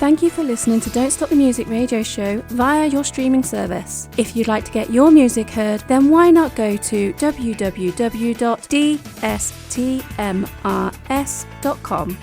Thank you for listening to Don't Stop the Music radio show via your streaming service. If you'd like to get your music heard, then why not go to www.DSTMRS.com.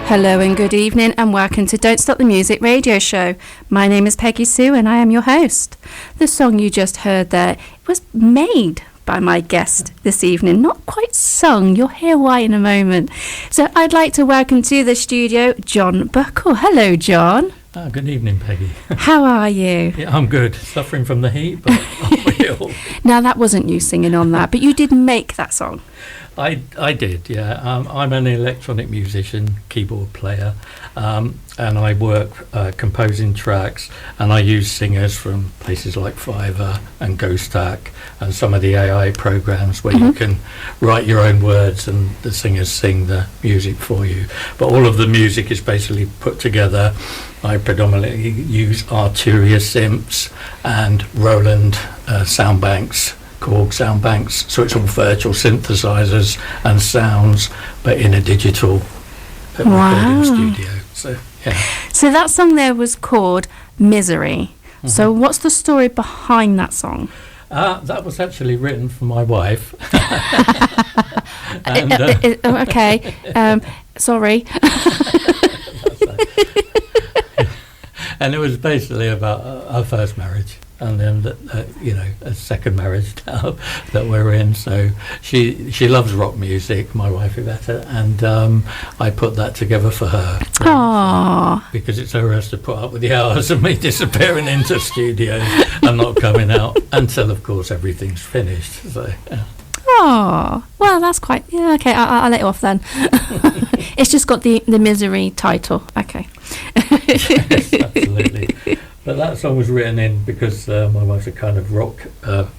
Hello and good evening and welcome to Don't Stop the Music radio show. My name is Peggy-Sue and I am your host. The song you just heard there was made by my guest this evening, not quite sung. You'll hear why in a moment. So I'd like to welcome to the studio John Buckle. Hello, John. Good evening, Peggy. How are you? Yeah, I'm good. Suffering from the heat, but I'm real. Now, that wasn't you singing on that, but you did make that song. I did, yeah. I'm an electronic musician, keyboard player, and I work composing tracks, and I use singers from places like Fiverr and Kontakt and some of the AI programs where you can write your own words and the singers sing the music for you. But all of the music is basically put together. I predominantly use Arturia synths and Roland sound banks, Korg sound banks, so it's all virtual synthesizers and sounds, but in a digital recording studio. So yeah. So that song there was called Misery. So what's the story behind that song? That was actually written for my wife. And, okay. Sorry. And it was basically about our first marriage. and then a second marriage now that we're in. So she loves rock music, my wife Yvette, and I put that together for her. Aww. Because it's her has to put up with the hours of me disappearing into studios and not coming out until, of course, everything's finished. So. Yeah. Oh, well, that's quite... Yeah, okay, I'll let you off then. It's just got the misery title. Okay. Yes, absolutely. But that song was written in because my wife's a kind of rock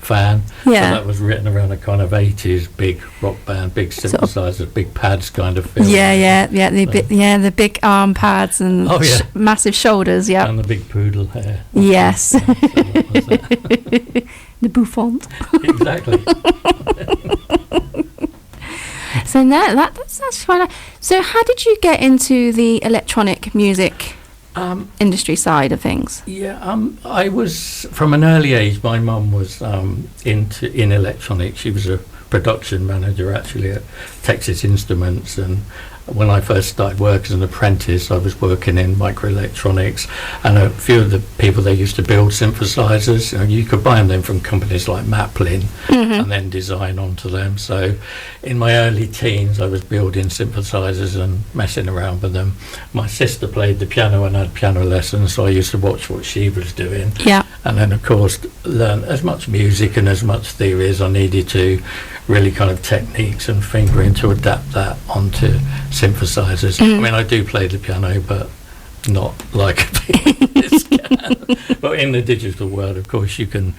fan. Yeah. So that was written around a kind of 80s big rock band, big synthesizers, big pads kind of feel. Yeah. The big arm pads and massive shoulders, yeah. And the big poodle hair. Yes. So what was that? The bouffant. Exactly. So that's fine. So how did you get into the electronic music industry side of things? Yeah, I was from an early age. My mum was in electronics. She was a production manager actually at Texas Instruments, and when I first started work as an apprentice, I was working in microelectronics, and a few of the people they used to build synthesizers, you could buy them from companies like Maplin and then design onto them. So in my early teens, I was building synthesizers and messing around with them. My sister played the piano and had piano lessons, so I used to watch what she was doing. Yeah. And then, of course, learn as much music and as much theory as I needed to, really kind of techniques and fingering to adapt that onto synthesizers. I mean, I do play the piano, but not like a pianist can. But in the digital world, of course, you can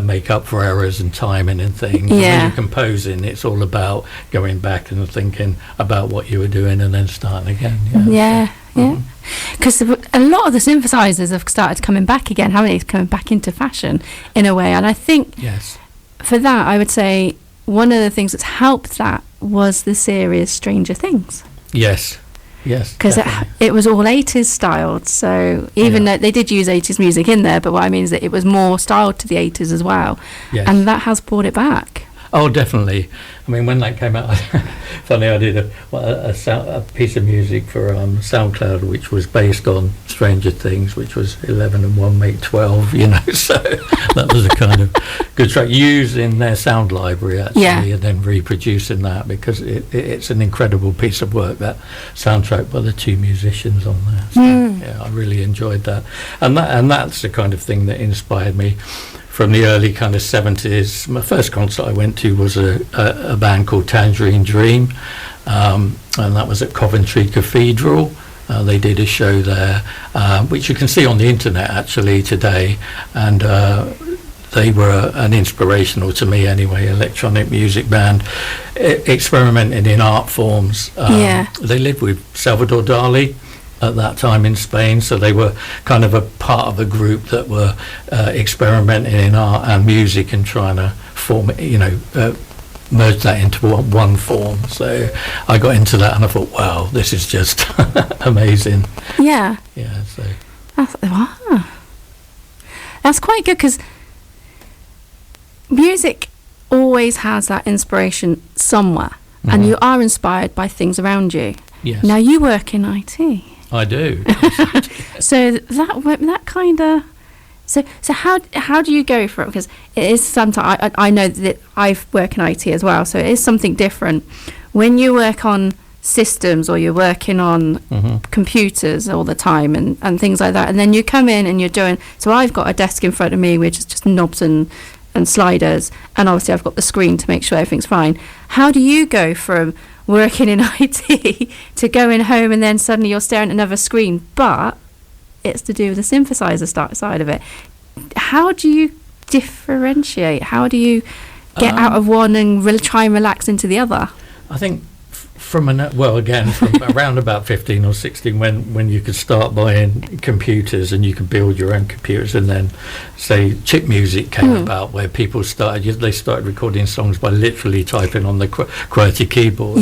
make up for errors and timing and things. Yeah. When you're composing, it's all about going back and thinking about what you were doing and then starting again. Yeah. Because a lot of the synthesizers have started coming back again, haven't they? Coming back into fashion in a way. And I think for that, I would say one of the things that's helped that was the series Stranger Things. Yes, because it was all 80s styled, so even though they did use 80s music in there, but what I mean is that it was more styled to the 80s as well, and that has brought it back. Oh, definitely. I mean, when that came out, funny, I did a piece of music for SoundCloud, which was based on Stranger Things, which was 11 and 1 make 12, so that was a kind of good track, using their sound library, actually, and then reproducing that, because it's an incredible piece of work, that soundtrack by the two musicians on there. So, I really enjoyed that. And that's the kind of thing that inspired me. From the early kind of 70s, my first concert I went to was a band called Tangerine Dream, and that was at Coventry Cathedral. They did a show there, which you can see on the internet actually today, and they were an inspirational, to me anyway, electronic music band, experimenting in art forms. They lived with Salvador Dali at that time in Spain, so they were kind of a part of a group that were experimenting in art and music and trying to form, merge that into one form. So I got into that and I thought, wow, this is just amazing. So that's quite good, because music always has that inspiration somewhere, and you are inspired by things around you. Yes. Now you work in IT. I do. So that kind of... So how do you go for it? Because it is sometimes... I know that I work in IT as well, so it is something different. When you work on systems or you're working on computers all the time and things like that, and then you come in and you're doing... So I've got a desk in front of me, which is just knobs and sliders, and obviously I've got the screen to make sure everything's fine. How do you go from working in IT to going home and then suddenly you're staring at another screen, but it's to do with the synthesizer side of it? How do you differentiate? How do you get out of one and try and relax into the other? I think from around about 15 or 16, when you could start buying computers and you could build your own computers, and then say chip music came about, where people started recording songs by literally typing on the QWERTY keyboard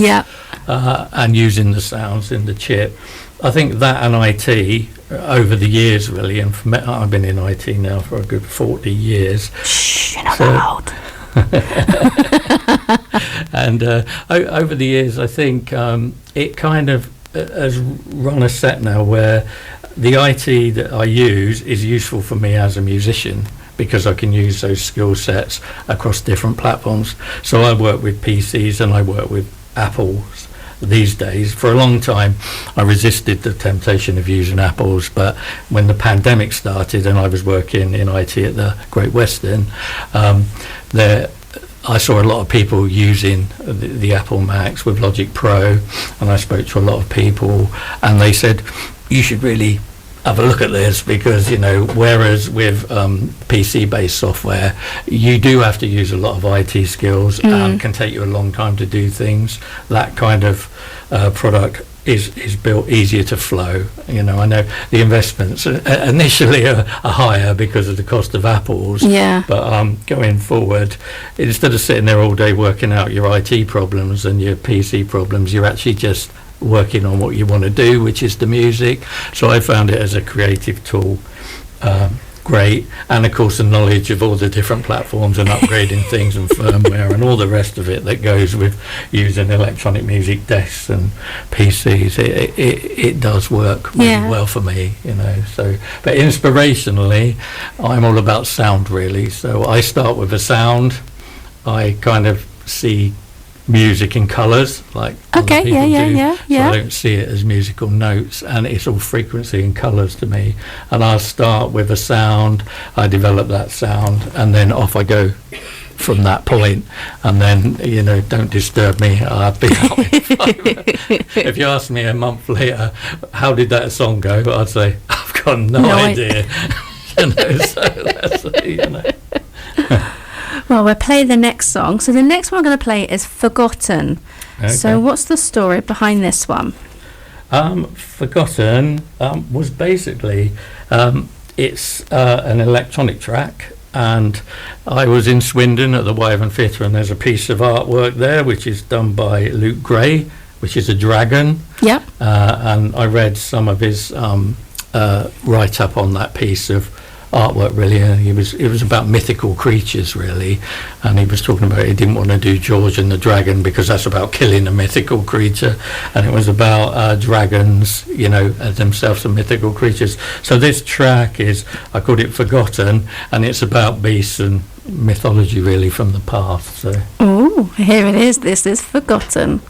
and using the sounds in the chip. I think that and IT over the years, really, and I've been in IT now for a good 40 years. Shh, you're not allowed. And over the years, I think it kind of has run a set now where the IT that I use is useful for me as a musician, because I can use those skill sets across different platforms. So I work with PCs and I work with Apples these days. For a long time I resisted the temptation of using Apples, but when the pandemic started and I was working in IT at the Great Western, there I saw a lot of people using the Apple Macs with Logic Pro, and I spoke to a lot of people and they said you should really have a look at this, because whereas with PC based software you do have to use a lot of IT skills and can take you a long time to do things, that kind of product is built easier to flow. I know the investments initially are higher because of the cost of Apples, but going forward, instead of sitting there all day working out your IT problems and your PC problems, you're actually just working on what you want to do, which is the music. So I found it as a creative tool great, and of course the knowledge of all the different platforms and upgrading things and firmware and all the rest of it that goes with using electronic music desks and PCs. It does work really well for me, so. But inspirationally, I'm all about sound, really. So I start with a sound. I kind of see music in colours, like other people do. So I don't see it as musical notes, and it's all frequency and colours to me. And I'll start with a sound, I develop that sound, and then off I go from that point. And then, don't disturb me, I'll be out in 5 minutes. If you ask me a month later, how did that song go, I'd say, I've got no idea. So that's, Well, we'll play the next song. So the next one we're going to play is Forgotten. Okay. So what's the story behind this one? Forgotten was basically, it's an electronic track, and I was in Swindon at the Wyvern Theatre, and there's a piece of artwork there which is done by Luke Gray, which is a dragon. Yep. And I read some of his write-up on that piece of artwork, really. It was about mythical creatures, really, and he was talking about he didn't want to do George and the Dragon because that's about killing a mythical creature, and it was about dragons, as themselves are mythical creatures. So this track I called it Forgotten, and it's about beasts and mythology, really, from the past. So here it is. This is Forgotten.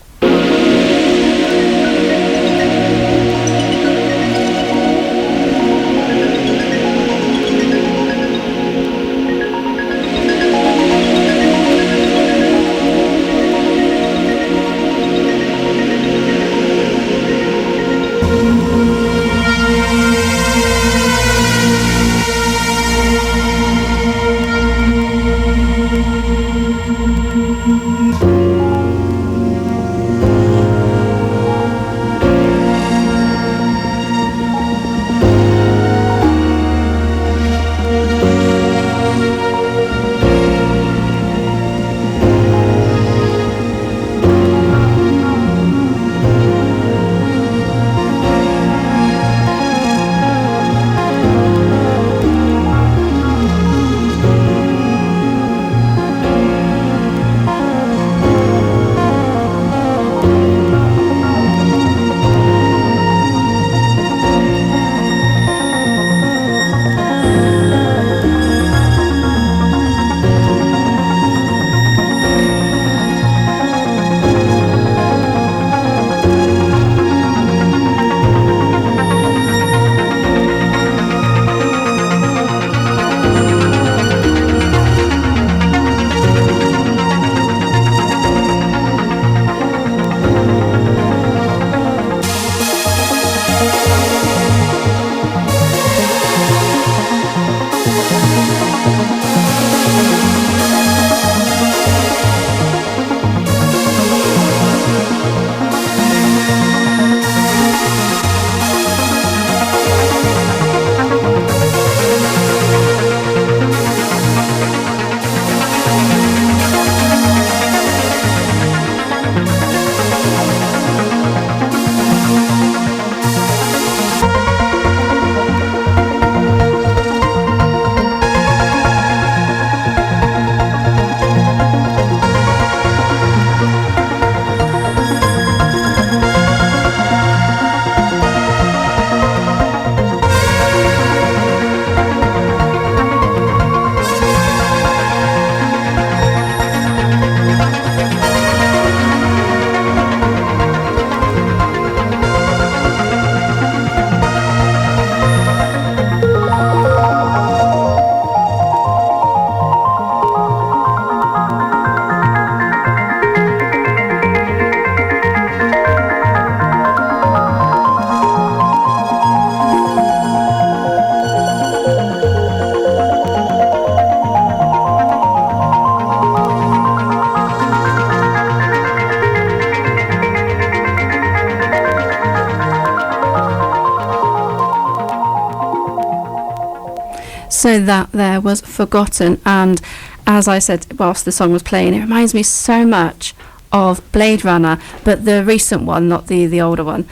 So that there was Forgotten, and as I said whilst the song was playing, it reminds me so much of Blade Runner, but the recent one, not the older one.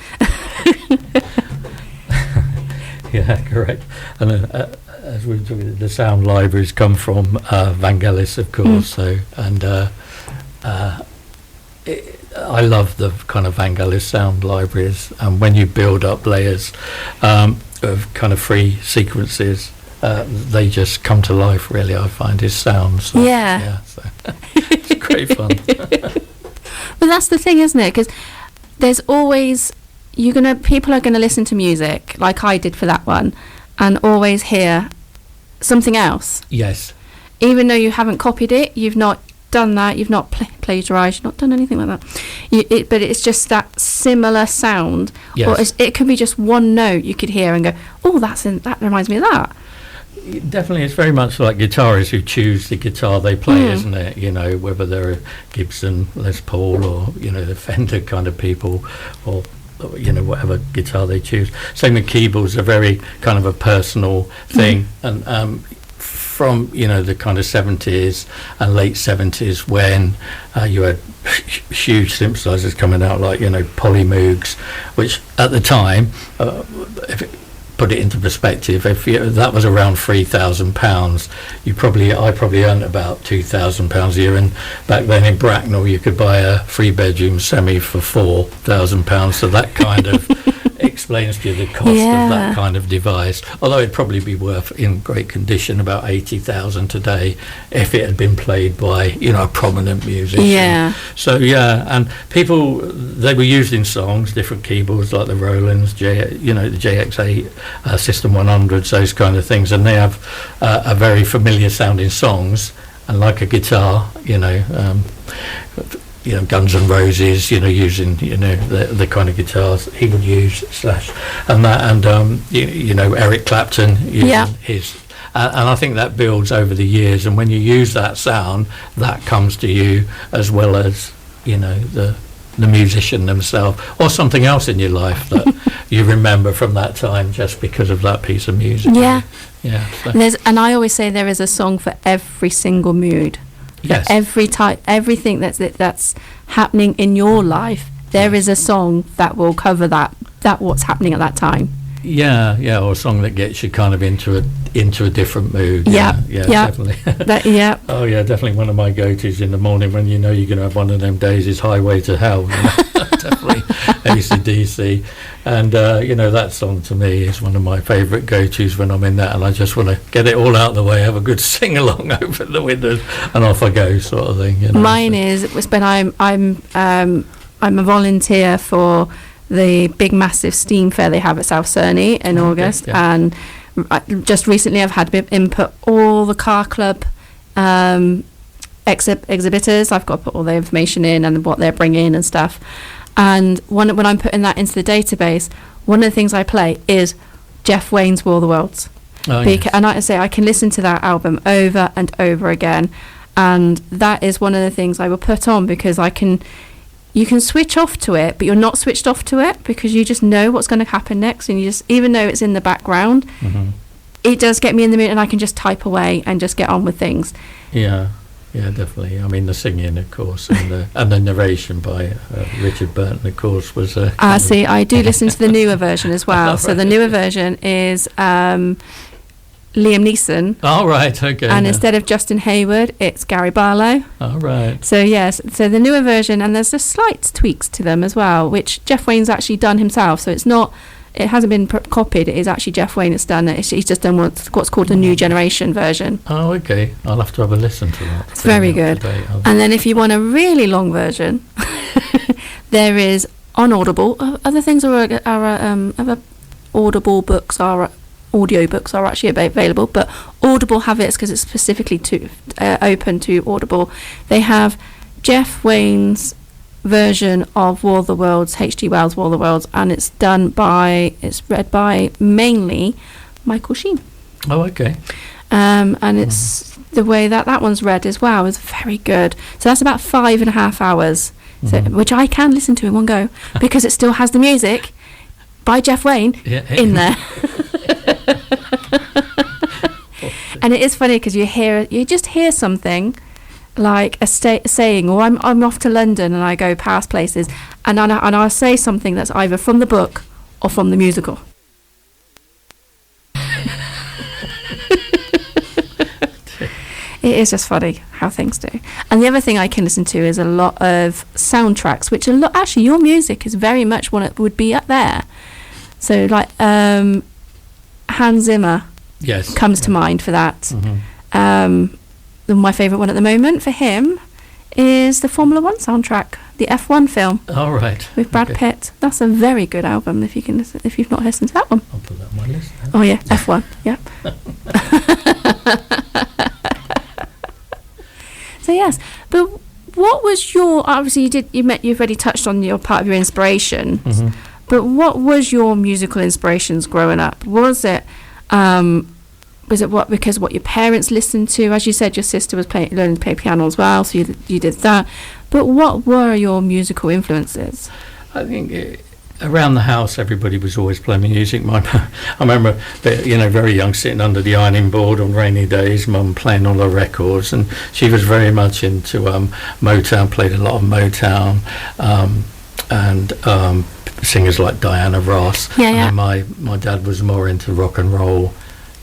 Yeah, correct. And as we the sound libraries come from Vangelis, of course. So I love the kind of Vangelis sound libraries, and when you build up layers of kind of free sequences, they just come to life. Really, I find his sounds. So, so it's great fun. But that's the thing, isn't it? Because there's always people are gonna listen to music like I did for that one, and always hear something else. Yes. Even though you haven't copied it, you've not done that, you've not plagiarised, you've not done anything like that. But it's just that similar sound, or it could be just one note you could hear and go, "Oh, that reminds me of that." Definitely, it's very much like guitarists who choose the guitar they play, isn't it? You know, whether they're a Gibson Les Paul or the Fender kind of people, or whatever guitar they choose. Same with keyboards, a very kind of a personal thing, and from the kind of 70s and late 70s when you had huge synthesizers coming out like Polymoogs, which at the time, if it, put it into perspective, if that was around £3,000, I probably earned about £2,000 a year, and back then in Bracknell you could buy a 3-bedroom semi for £4,000, so that kind of explains to you the cost of that kind of device, although it'd probably be worth, in great condition, about 80,000 today if it had been played by a prominent musician. So and people, they were used in songs, different keyboards like the Roland's, the JX8 System 100s, those kind of things, and they have a very familiar sounding songs, and like a guitar, Guns N' Roses, using the kind of guitars he would use and Eric Clapton using his, and I think that builds over the years, and when you use that sound, that comes to you as well as the musician themselves, or something else in your life that you remember from that time just because of that piece of music. So. And I always say there is a song for every single mood. Yes. Every type, everything that's happening in your life, there is a song that will cover that what's happening at that time. Or a song that gets you kind of into a different mood. Definitely. Oh yeah, definitely one of my go-tos in the morning when you're going to have one of them days is Highway to Hell. Definitely AC/DC, and that song to me is one of my favourite go-tos when I'm in that, and I just want to get it all out of the way, have a good sing along over the windows, and off I go, sort of thing. Mine is when I'm a volunteer for the big massive steam fair they have at South Cerney in August, and just recently I've had a bit of input all the car club exhibitors. I've got to put all the information in and what they're bringing and stuff, and when I'm putting that into the database, one of the things I play is Jeff Wayne's War of the Worlds, and like I say, I can listen to that album over and over again, and that is one of the things I will put on because you can switch off to it, but you're not switched off to it because you just know what's going to happen next, and you just, even though it's in the background, it does get me in the mood, and I can just type away and just get on with things. Yeah, definitely. I mean, the singing, of course, and the narration by Richard Burton, of course, was. I do listen to the newer version as well. So the newer version is Liam Neeson. Oh, right, okay. And instead of Justin Hayward, it's Gary Barlow. Oh, right. So, yes, so the newer version, and there's just slight tweaks to them as well, which Jeff Wayne's actually done himself. So it hasn't been copied, it is actually Jeff Wayne that's done it. He's just done what's called the new generation version. Oh, okay. I'll have to have a listen to that. It's very good. And then if you want a really long version, there is on Audible. Other things other Audible books are audiobooks are actually available, but Audible have it because it's specifically open to Audible. They have Jeff Wayne's version of War of the Worlds, H.G. Wells' War of the Worlds, and it's read by mainly Michael Sheen. Oh, okay. And it's the way that one's read as well is very good. So that's about 5.5 hours, which I can listen to in one go because it still has the music by Jeff Wayne in there. And it is funny because you just hear something like a saying, or I'm off to London and I go past places, and I'll say something that's either from the book or from the musical. It is just funny how things do. And the other thing I can listen to is a lot of soundtracks, which actually your music is very much one that would be up there. So like Hans Zimmer comes to mind for that. My favourite one at the moment for him is the Formula One soundtrack, the F1 film. Oh, right. With Brad Pitt. That's a very good album if you've not listened to that one. I'll put that on my list then. Oh yeah, F1. Yep. So yes, but what was you've already touched on your part of your inspiration, but what was your musical inspirations growing up? Was it because what your parents listened to? As you said, your sister was learning to play piano as well, so you did that. But what were your musical influences? I think around the house, everybody was always playing music. I remember, very young, sitting under the ironing board on rainy days, Mum playing all the records, and she was very much into Motown, played a lot of Motown, and singers like Diana Ross. And my dad was more into rock and roll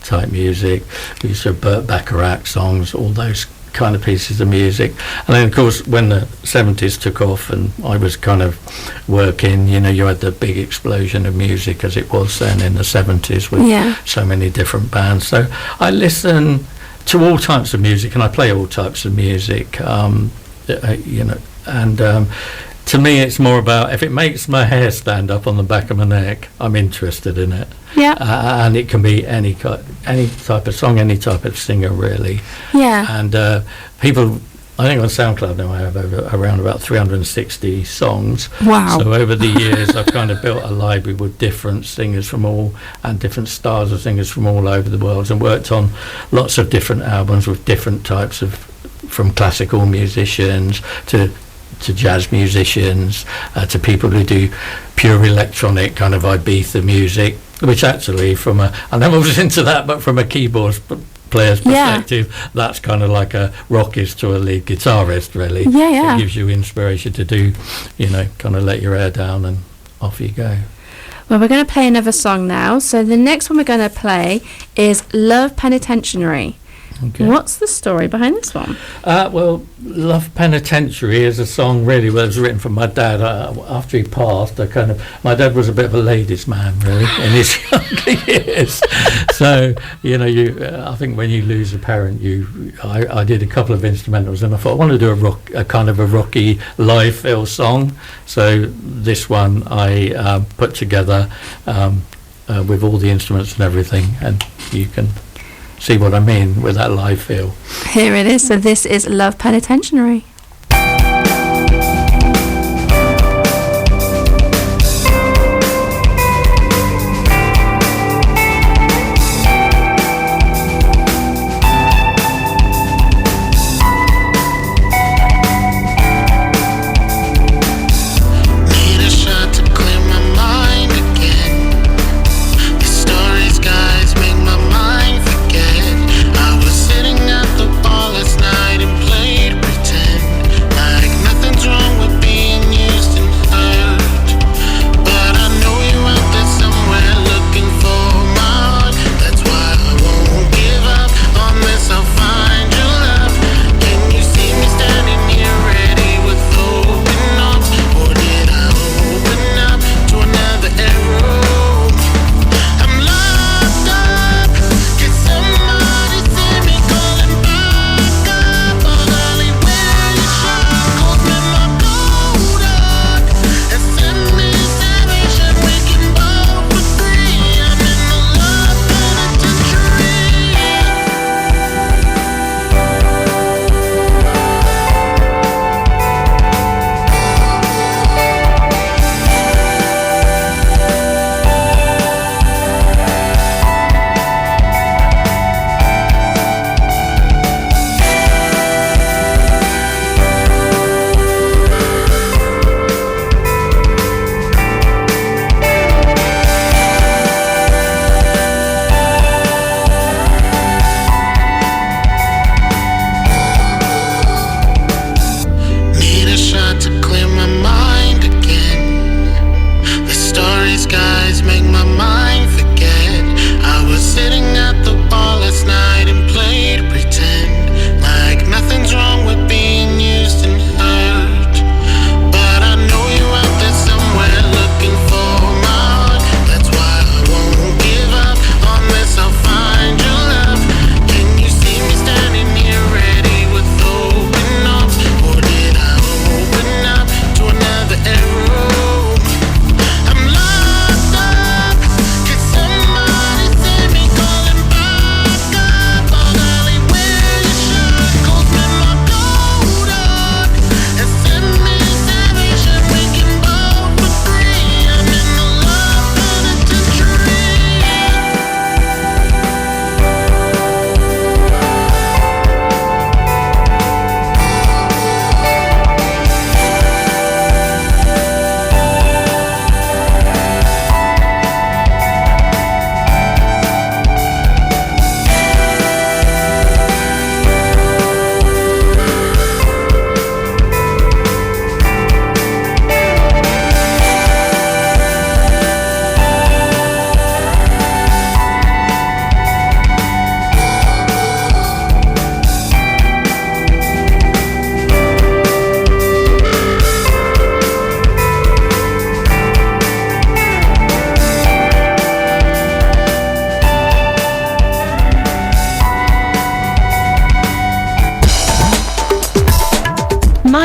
type music. We used to have Burt Bacharach songs, all those kind of pieces of music. And then of course when the 70s took off and I was kind of working, you had the big explosion of music as it was then in the 70s with so many different bands. So I listen to all types of music and I play all types of music, and to me it's more about if it makes my hair stand up on the back of my neck, I'm interested in it. And it can be any type of song, any type of singer, really. And people, I think on SoundCloud now I have around about 360 songs. Wow. So over the years I've kind of built a library with different singers and different styles of singers from all over the world, and worked on lots of different albums with different types of, from classical musicians to jazz musicians, to people who do pure electronic kind of Ibiza music, which actually I never was into that, but from a keyboard player's perspective, that's kind of like a rockist to a lead guitarist, really. It gives you inspiration to do, kind of let your hair down and off you go. Well, we're going to play another song now. So the next one we're going to play is Love Penitentiary. Okay. What's the story behind this one? Well, Love Penitentiary is a song really that was written for my dad after he passed. My dad was a bit of a ladies' man, really, in his younger years. So, I think when you lose a parent, I did a couple of instrumentals, and I thought I want to do a kind of a rocky live feel song. So this one I put together with all the instruments and everything, and you can see what I mean with that live feel. Here it is. So this is Love Penitentiary. Night and played pretend.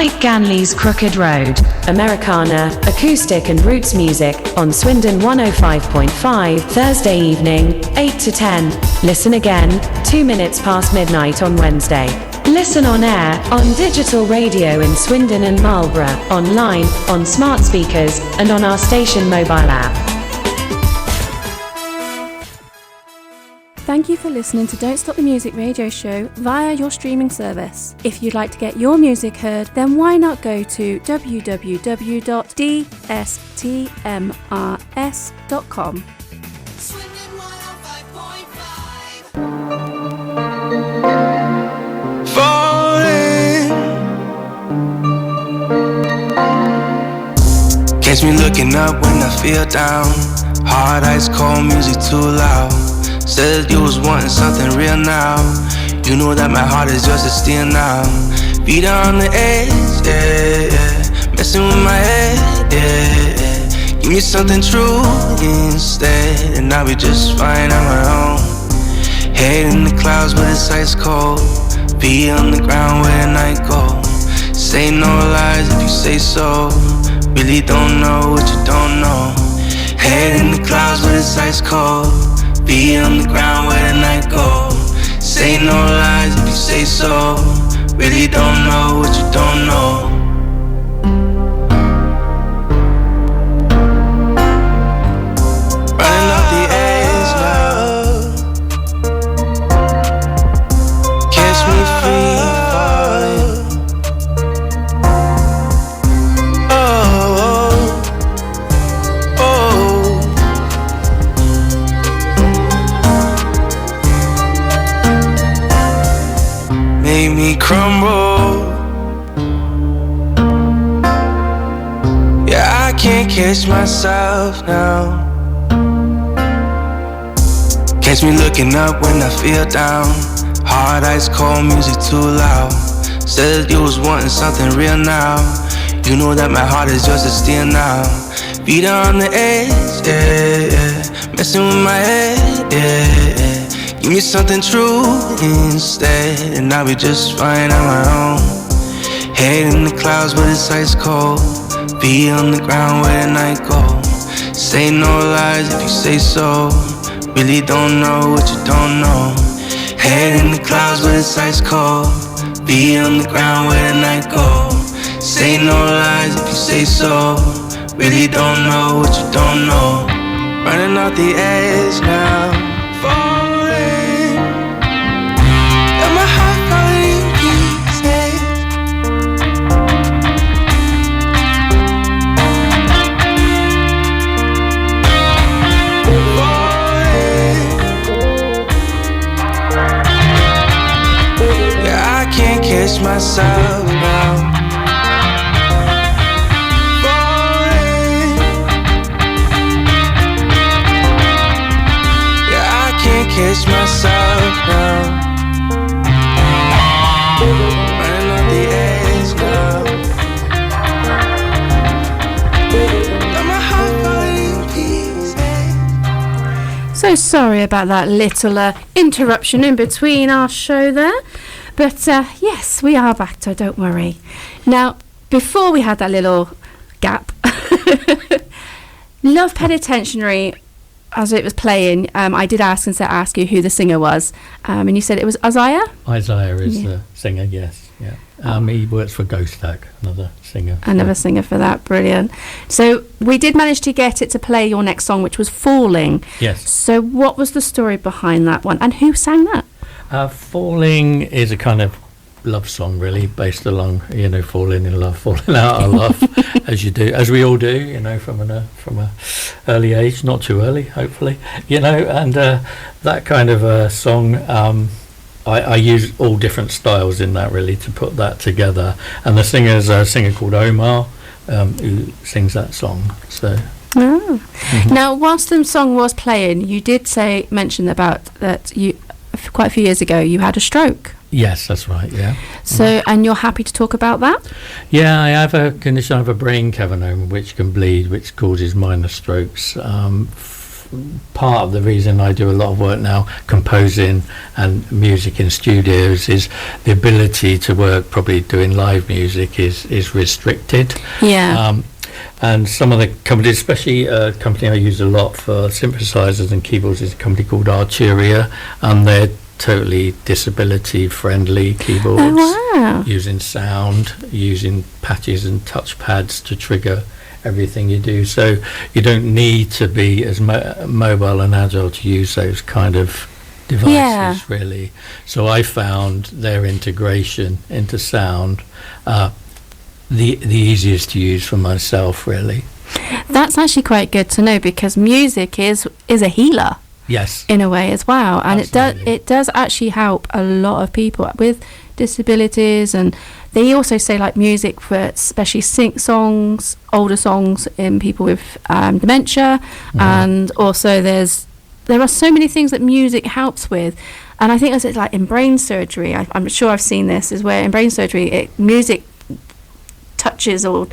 Mike Ganley's Crooked Road. Americana, acoustic and roots music on Swindon 105.5 Thursday evening, 8 to 10. Listen again, 2 minutes past midnight on Wednesday. Listen on air, on digital radio in Swindon and Marlborough, online, on smart speakers, and on our station mobile app. Thank you for listening to Don't Stop the Music radio show via your streaming service. If you'd like to get your music heard, then why not go to www.DSTMRS.com. Catch me looking up when I feel down. Hard ice cold music too loud. Said you was wanting something real now. You know that my heart is yours to steal now. Feet on the edge, yeah, yeah. Messing with my head, yeah, yeah. Give me something true instead, and I'll be just fine on my own. Head in the clouds but it's ice cold. Feet on the ground where the night go. Say no lies if you say so. Really don't know what you don't know. Head in the clouds but it's ice cold. Be on the ground where the night go. Say no lies if you say so. Really don't know what you don't know. Running off the edge now. Catch me free falling. Oh, oh, oh. Made me crumble. Yeah, I can't catch myself now. Catch me looking up when I feel down. Hard ice cold music too loud. Said you was wanting something real now. You know that my heart is yours to steal now. Feet on the edge, yeah, yeah. Messing with my head, yeah, yeah. Give me something true instead, and I'll be just fine on my own. Head in the clouds but it's ice cold. Feet on the ground where the night go. Say no lies if you say so. Really don't know what you don't know. Head in the clouds but it's ice cold. Feet on the ground where the night go. Say no lies if you say so. Really don't know what you don't know. Running off the edge now. Falling. Got my heart falling in pieces. Falling. Yeah, I can't catch myself now. Catch myself now. Running on the edge now. Got my heart falling in pieces. So sorry about that little interruption in between our show there. But yes, we are back, so don't worry. Now, before we had that little gap, Love Penitentiary, as it was playing, I did ask you who the singer was, and you said it was Isaiah? Isaiah is the singer, yes. Yeah. He works for Kontakt, another singer. Another singer for that, brilliant. So we did manage to get it to play your next song, which was Falling. Yes. So what was the story behind that one, and who sang that? Falling is a kind of love song, really, based along, falling in love, falling out of love, as you do, as we all do, from a early age, not too early, hopefully, and that kind of song. I use all different styles in that, really, to put that together. And the singer's a singer called Omar, who sings that song. So. Oh. Mm-hmm. Now, whilst the song was playing, you did mention about that you quite a few years ago you had a stroke. Yes, that's right, yeah. So, and you're happy to talk about that? Yeah, I have a condition, I have a brain cavernoma which can bleed, which causes minor strokes. part of the reason I do a lot of work now composing and music in studios is the ability to work probably doing live music is restricted. And some of the companies, especially a company I use a lot for synthesizers and keyboards, is a company called Arturia, and they're totally disability friendly keyboards. Oh, wow. Using sound, using patches and touchpads to trigger everything you do, so you don't need to be as mobile and agile to use those kind of devices, really. So I found their integration into sound the easiest to use for myself, really. That's actually quite good to know, because music is a healer. Yes. In a way as well, and Absolutely. it does actually help a lot of people with disabilities. And they also say, like, music for especially songs, older songs in people with dementia, and also there are so many things that music helps with. And I think it's like in brain surgery, I'm sure I've seen this, is where in brain surgery music touches or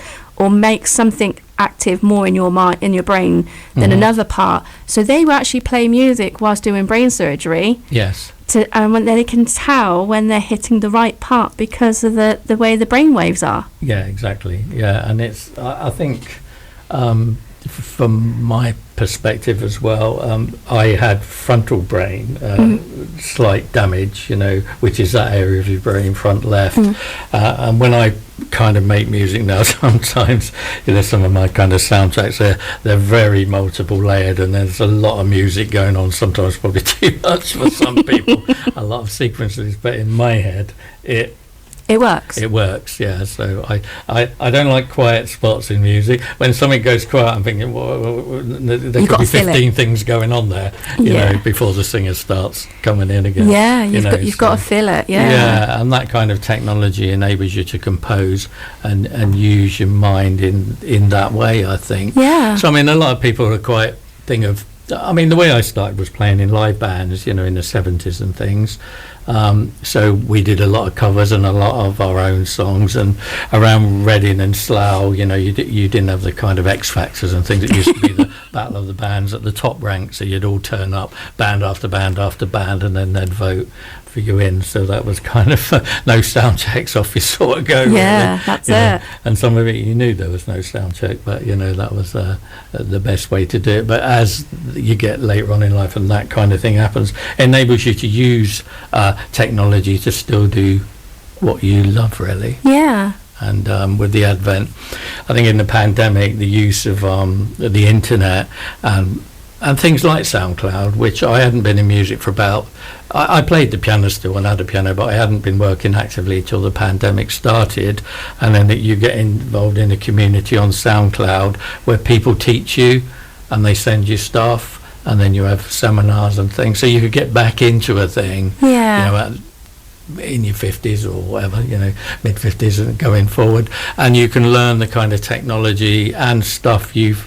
makes something active more in your mind, in your brain, than another part. So they will actually play music whilst doing brain surgery. Yes. And when they can tell when they're hitting the right part because of the way the brain waves are. Yeah, exactly. Yeah, and it's I think from my perspective as well, I had frontal brain slight damage, which is that area of your brain, front left. And when I kind of make music now, sometimes some of my kind of soundtracks, they're very multiple layered, and there's a lot of music going on, sometimes probably too much for some people, a lot of sequences, but in my head it works. It works, yeah. So I don't like quiet spots in music. When something goes quiet, I'm thinking, well, there could be 15 things going on there, you know, before the singer starts coming in again. Yeah, you've got to fill it. Yeah. Yeah, and that kind of technology enables you to compose and use your mind in that way, I think. Yeah. So I mean, a lot of people are quite the way I started was playing in live bands, in the 70s and things. So we did a lot of covers and a lot of our own songs, and around Reading and Slough, you didn't have the kind of X Factors and things. It used to be the battle of the bands at the top rank, so you'd all turn up, band after band after band, and then they'd vote for you in. So that was kind of no sound checks, off you sort of go. Yeah, really. that's it. And some of it you knew there was no sound check, but that was the best way to do it. But as you get later on in life and that kind of thing happens, it enables you to use technology to still do what you love, really. Yeah. And with the advent, I think in the pandemic, the use of the internet and things like SoundCloud, which I hadn't been in music for about, I played the piano still and had a piano, but I hadn't been working actively till the pandemic started. And then you get involved in a community on SoundCloud where people teach you and they send you stuff, and then you have seminars and things, so you could get back into a thing. Yeah. In your 50s or whatever, mid 50s and going forward, and you can learn the kind of technology and stuff you've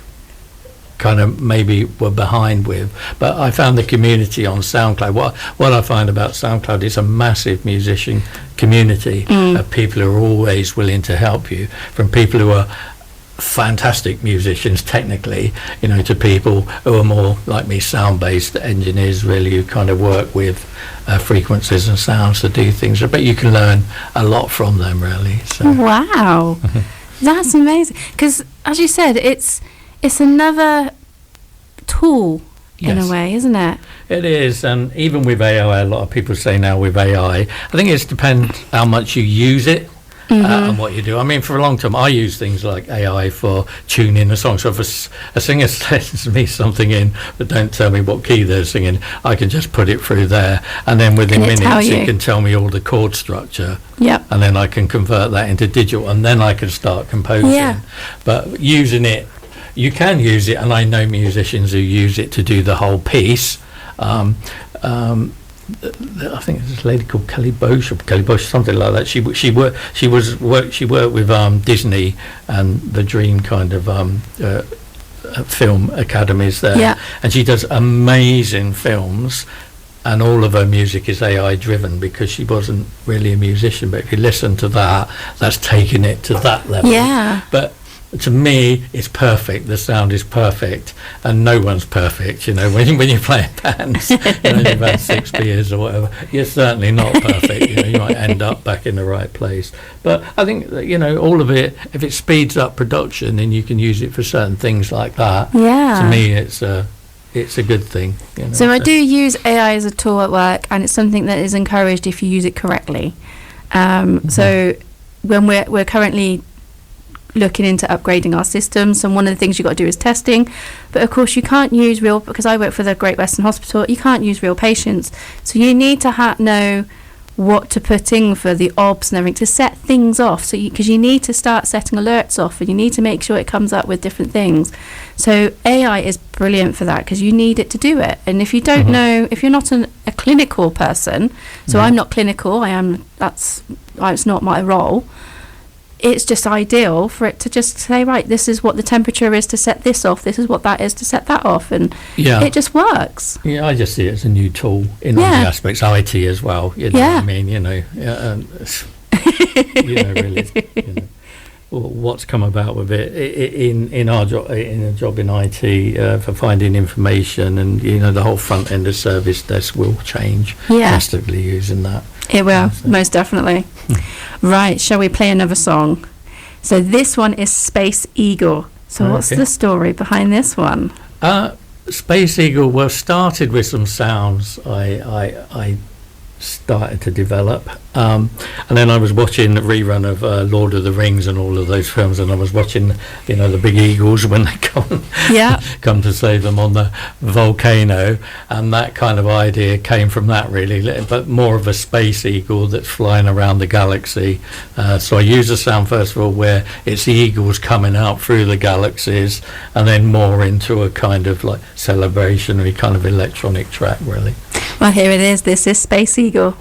kind of maybe were behind with. But I found the community on SoundCloud, what I find about SoundCloud is a massive musician community of people who are always willing to help you, from people who are fantastic musicians technically, to people who are more like me, sound-based engineers, really, who kind of work with frequencies and sounds to do things. But you can learn a lot from them, really. So. Wow. That's amazing, because as you said, it's another tool in a way, isn't it? It is. And even with AI, a lot of people say now with AI, I think it depends how much you use it. And what you do. I mean, for a long time, I use things like AI for tuning a song. So if a singer sends me something in, but don't tell me what key they're singing, I can just put it through there, and then within minutes, it can tell me all the chord structure. Yep. And then I can convert that into digital, and then I can start composing. Yeah. But using it, you can use it, and I know musicians who use it to do the whole piece. I think there's a lady called Kelly Bosch, something like that. She worked with Disney and the Dream kind of film academies there, and she does amazing films. And all of her music is AI driven, because she wasn't really a musician. But if you listen to that, that's taking it to that level. Yeah. But to me, it's perfect. The sound is perfect, and no one's perfect. You know, when you play in bands, you've had 6 beers or whatever, you're certainly not perfect. You know, you might end up back in the right place. But I think that, you know, all of it, if it speeds up production, and you can use it for certain things like that. Yeah. To me, it's a good thing. You know, so I do use AI as a tool at work, and it's something that is encouraged if you use it correctly. So when we're currently looking into upgrading our systems, and one of the things you've got to do is testing, but of course you can't use real, because I work for the Great Western Hospital, you can't use real patients, so you need to know what to put in for the OBS and everything to set things off, so because you need to start setting alerts off, and you need to make sure it comes up with different things. So AI is brilliant for that, because you need it to do it. And if you don't know, if you're not a clinical person, so I'm not clinical, it's not my role, it's just ideal for it to just say, right, this is what the temperature is to set this off, this is what that is to set that off, and it just works. Yeah, I just see it as a new tool in all the aspects, IT as well. You know what I mean? You know, you know, really, you know, what's come about with it in our job, in a job in IT, for finding information, and you know, the whole front end of service desk will change drastically using that. It will, most definitely. Right, shall we play another song? So this one is Space Eagle. So what's the story behind this one? Space Eagle, well, started with some sounds I started to develop, and then I was watching the rerun of Lord of the Rings and all of those films, and I was watching, you know, the big eagles when they come to save them on the volcano, and that kind of idea came from that, really, but more of a space eagle that's flying around the galaxy. So I use a sound first of all where it's the eagles coming out through the galaxies, and then more into a kind of like celebrationary kind of electronic track, really. Well, here it is. This is Space Eagle.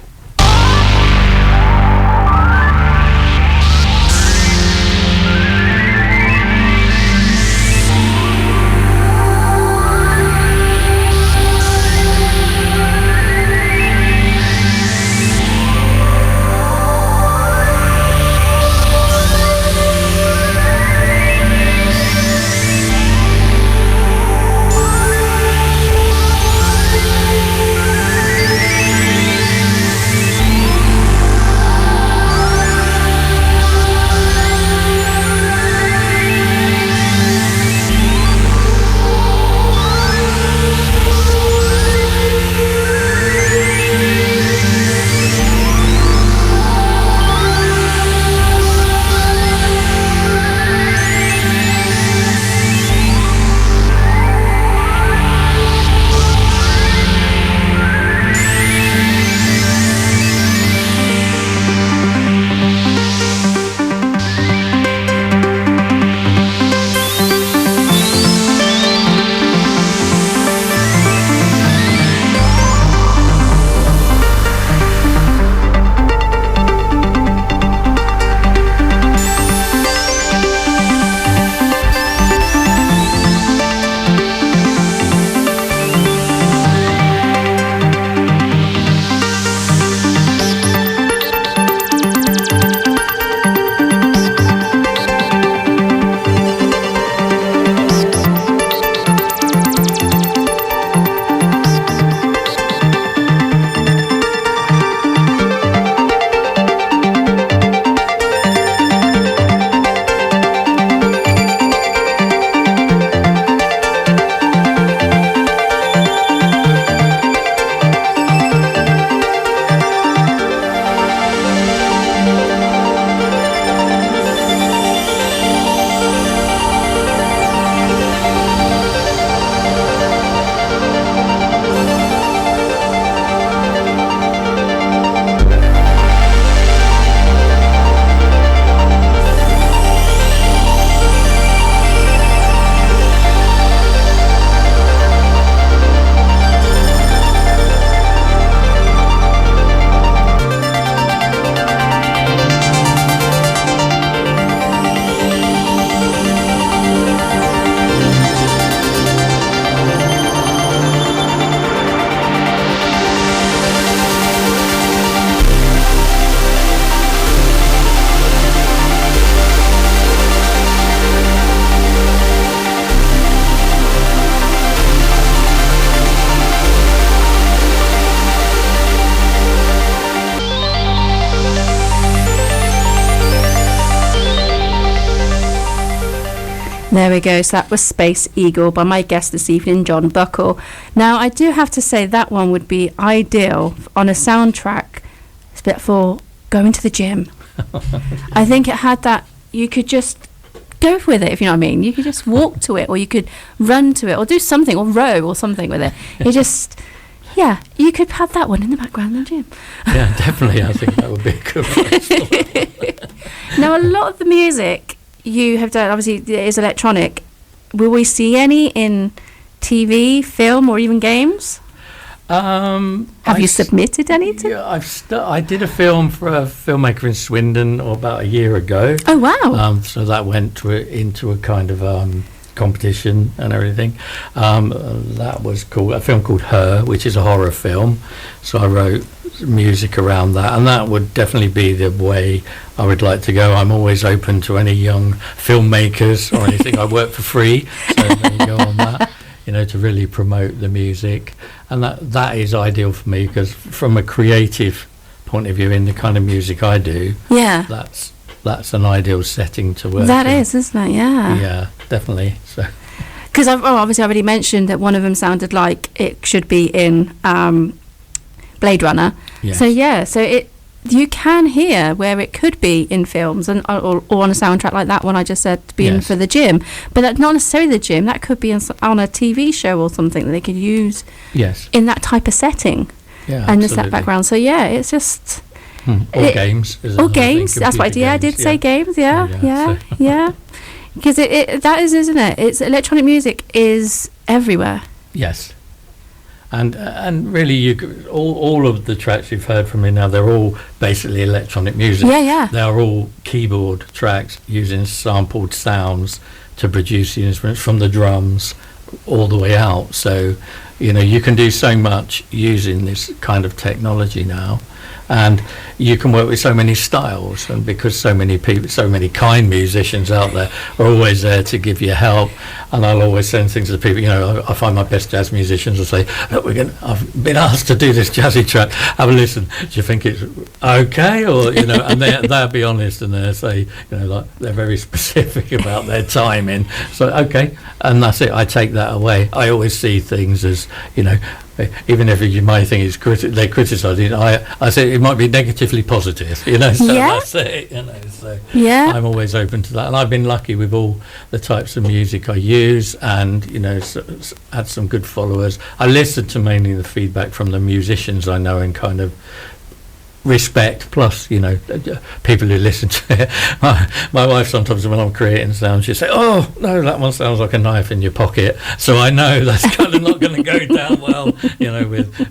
There we go. So that was Space Eagle by my guest this evening, John Buckle. Now, I do have to say that one would be ideal on a soundtrack for going to the gym. I think it had that, you could just go with it, if you know what I mean. You could just walk to it, or you could run to it, or do something, or row or something with it. It just, yeah, you could have that one in the background in the gym. Yeah, definitely. I think that would be a good one. Now, a lot of the music you have done, obviously, it is electronic. Will we see any in TV, film, or even games? Have you submitted anything? Yeah, I did a film for a filmmaker in Swindon about a year ago. Oh, wow. So that went into a kind of competition and everything. That was cool. A film called Her, which is a horror film. So I wrote music around that, and that would definitely be the way I would like to go. I'm always open to any young filmmakers or anything. I work for free, so there you go on that. To really promote the music, and that is ideal for me, because from a creative point of view, in the kind of music I do, yeah, that's an ideal setting to work. That in. is, isn't it? Yeah. Yeah, definitely. So, because obviously I already mentioned that one of them sounded like it should be in Blade Runner. yes. So yeah, you can hear where it could be in films and or on a soundtrack like that one I just said, being Yes. for the gym, but that's not necessarily the gym. That could be on a TV show or something that they could use Yes. in that type of setting. Yeah. And there's that absolutely. background. So yeah, it's just Games. or games. That's what I did. Yeah, I did say games. Yeah, Yeah, yeah. Because that is, isn't it? It's electronic music is everywhere. Yes. And really, all of the tracks you've heard from me now, they're all basically electronic music. Yeah. They're all keyboard tracks using sampled sounds to produce the instruments, from the drums all the way out. So, you can do so much using this kind of technology now. And you can work with so many styles, and because so many people, so many kind musicians out there are always there to give you help. And I'll always send things to people. I find my best jazz musicians will say, "Look, I've been asked to do this jazzy track. Have a listen. Do you think it's okay?" Or and they'll be honest, and they'll say, like they're very specific about their timing. So okay, and that's it. I take that away. I always see things as even if you might think it's they're criticising, I say it might be negatively positive, so that's it, so Yeah. I'm always open to that, and I've been lucky with all the types of music I use, and had some good followers. I listen to mainly the feedback from the musicians I know, and kind of respect, plus people who listen to it. My wife sometimes, when I'm creating sound, she'll say, "Oh no, that one sounds like a knife in your pocket," so I know that's kind of not going to go down well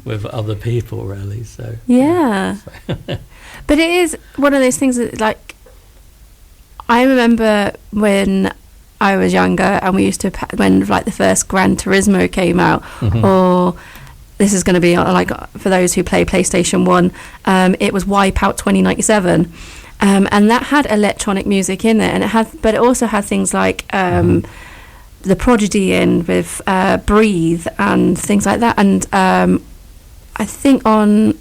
with other people, really. So Yeah. But it is one of those things that, like, I remember when I was younger, and we used to when like the first Gran Turismo came out, or this is going to be like for those who play PlayStation 1, it was Wipeout 2097, and that had electronic music in it, and but it also had things like the Prodigy in with Breathe and things like that, and I think on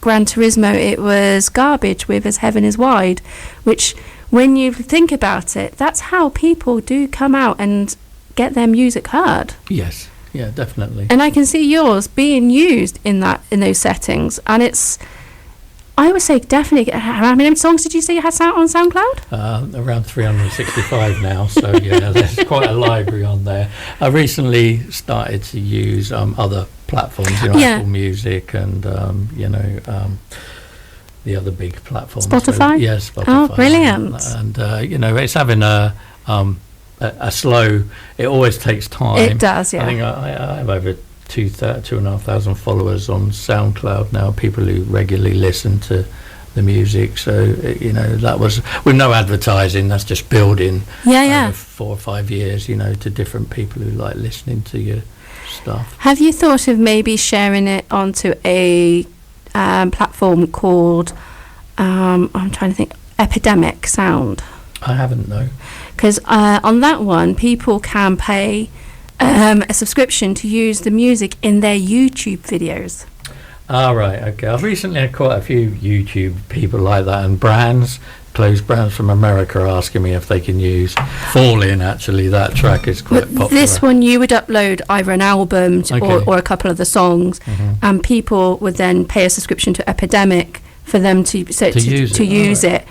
Gran Turismo it was Garbage with As Heaven Is Wide, which, when you think about it, that's how people do come out and get their music heard. yes. Yeah, definitely. And I can see yours being used in those settings, and I would say definitely. How many songs did you say you had out on SoundCloud? Around 365 now, so yeah, there's quite a library on there. I recently started to use other platforms, Apple Music and the other big platforms. Spotify? Yes, Spotify. Oh, brilliant. And it's having a slow. It always takes time. It does, yeah. I think I have over 2,500 followers on SoundCloud now. People who regularly listen to the music. So that was with no advertising. That's just building. Yeah. 4 or 5 years. To different people who like listening to your stuff. Have you thought of maybe sharing it onto a platform called I'm trying to think, Epidemic Sound? I haven't, no. Because on that one, people can pay a subscription to use the music in their YouTube videos. Right, okay. I've recently had quite a few YouTube people like that, and brands undisclosed brands from America are asking me if they can use Fall In. Actually, that track is quite popular. This one you would upload either an album or a couple of the songs, and people would then pay a subscription to Epidemic for them to use it.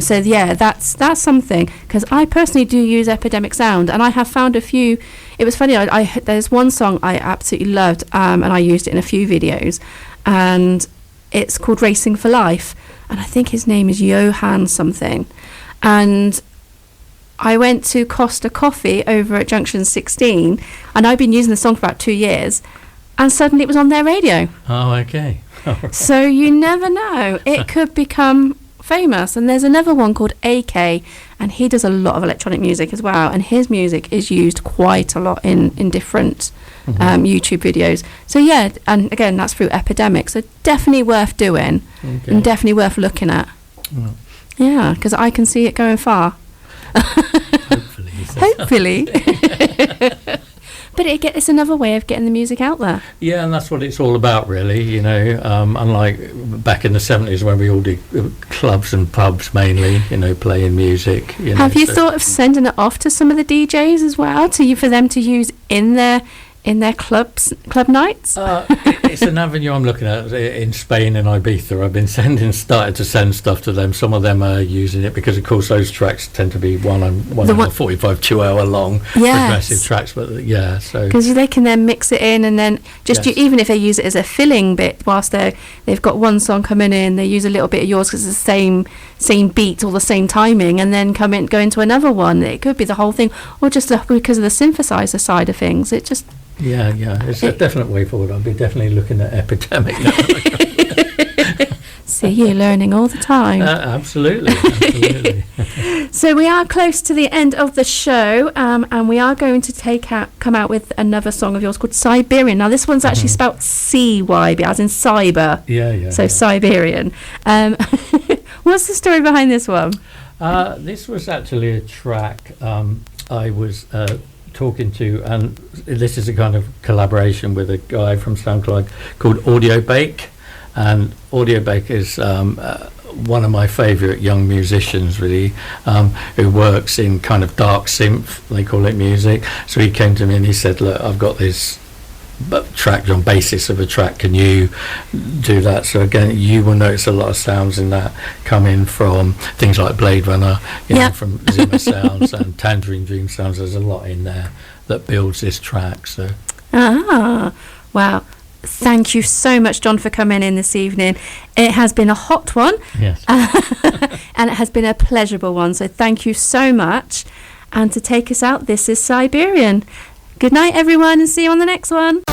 So yeah, that's something, because I personally do use Epidemic Sound, and I have found a few. It was funny. There's one song I absolutely loved, and I used it in a few videos, and it's called Racing for Life, and I think his name is Johan something, and I went to Costa Coffee over at Junction 16, and I've been using the song for about 2 years, and suddenly it was on their radio. Oh, okay. So you never know, it could become famous. And there's another one called AK, and he does a lot of electronic music as well, and his music is used quite a lot in different YouTube videos. So yeah, and again, that's through Epidemic, so definitely worth doing, and definitely worth looking at. Yeah, because I can see it going far. Hopefully. But it's another way of getting the music out there. Yeah, and that's what it's all about, really. You know, unlike back in the 70s when we all did clubs and pubs mainly, you know, playing music. Have you thought of sending it off to some of the DJs as well, for them to use in their club nights? It's an avenue I'm looking at in Spain and Ibiza. I've been started to send stuff to them. Some of them are using it because, of course, those tracks tend to be one hour 45, 2 hour long progressive tracks. But yeah, so because they can then mix it in, and then even if they use it as a filling bit whilst they've got one song coming in, they use a little bit of yours because it's the same beat or the same timing, and then go into another one. It could be the whole thing, or just because of the synthesizer side of things. It just it's a definite way forward. I'll be definitely looking at Epidemic now. See, you're learning all the time. Absolutely. So we are close to the end of the show, and we are going to come out with another song of yours called Siberian. Now this one's actually spelt CYB, as in cyber. So Siberian. What's the story behind this one? This was actually a track I was talking to, and this is a kind of collaboration with a guy from SoundCloud called Audio Bake, and Audio Bake is one of my favourite young musicians, really, who works in kind of dark synth, they call it, music. So he came to me and he said, look, I've got this track on basis of a track, can you do that? So again, you will notice a lot of sounds in that coming from things like Blade Runner, you know, from Zimmer sounds and Tangerine Dream sounds. There's a lot in there that builds this track. So wow, thank you so much, John, for coming in this evening. It has been a hot one. Yes. And it has been a pleasurable one, so thank you so much. And to take us out, this is Siberian. Good night, everyone, and see you on the next one.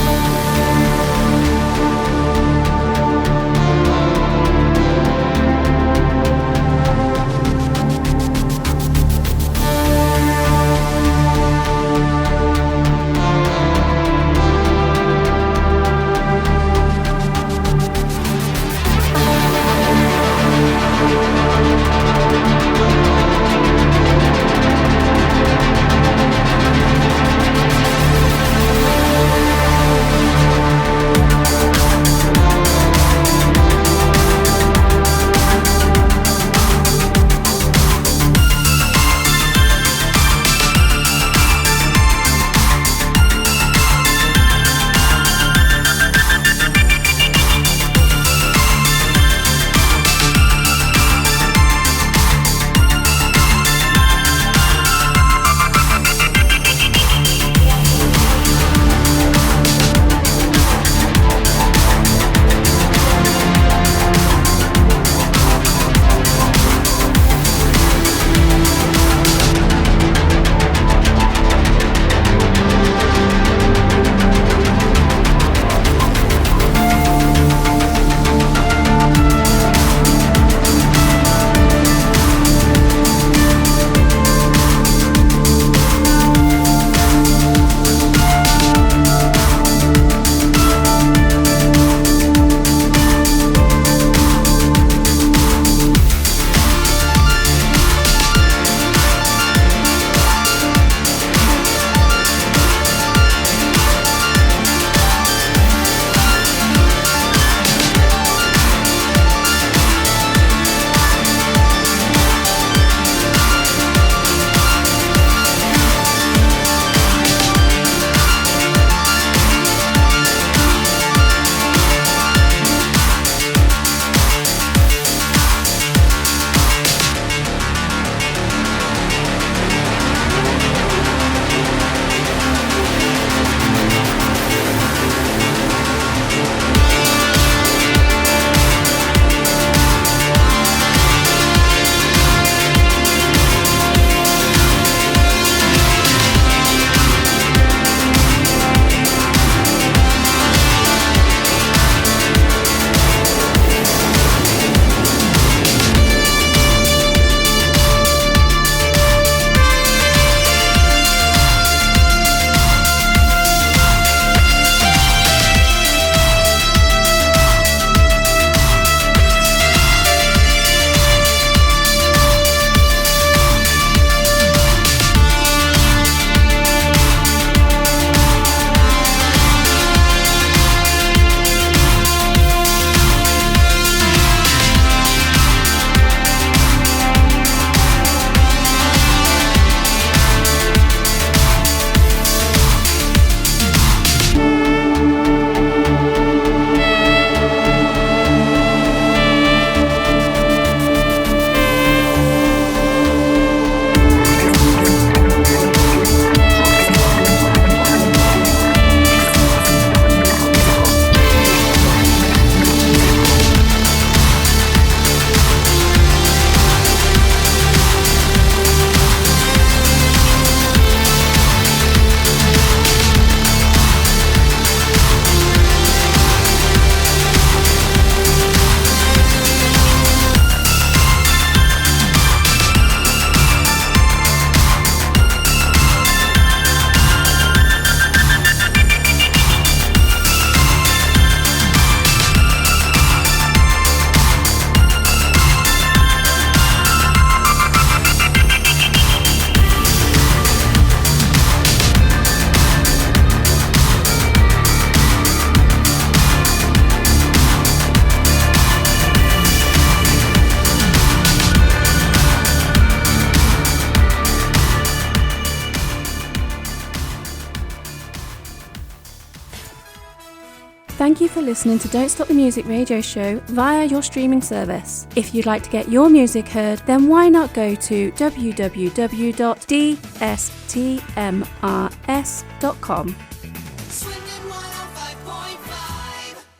Thank you for listening to Don't Stop the Music radio show via your streaming service. If you'd like to get your music heard, then why not go to www.dstmrs.com.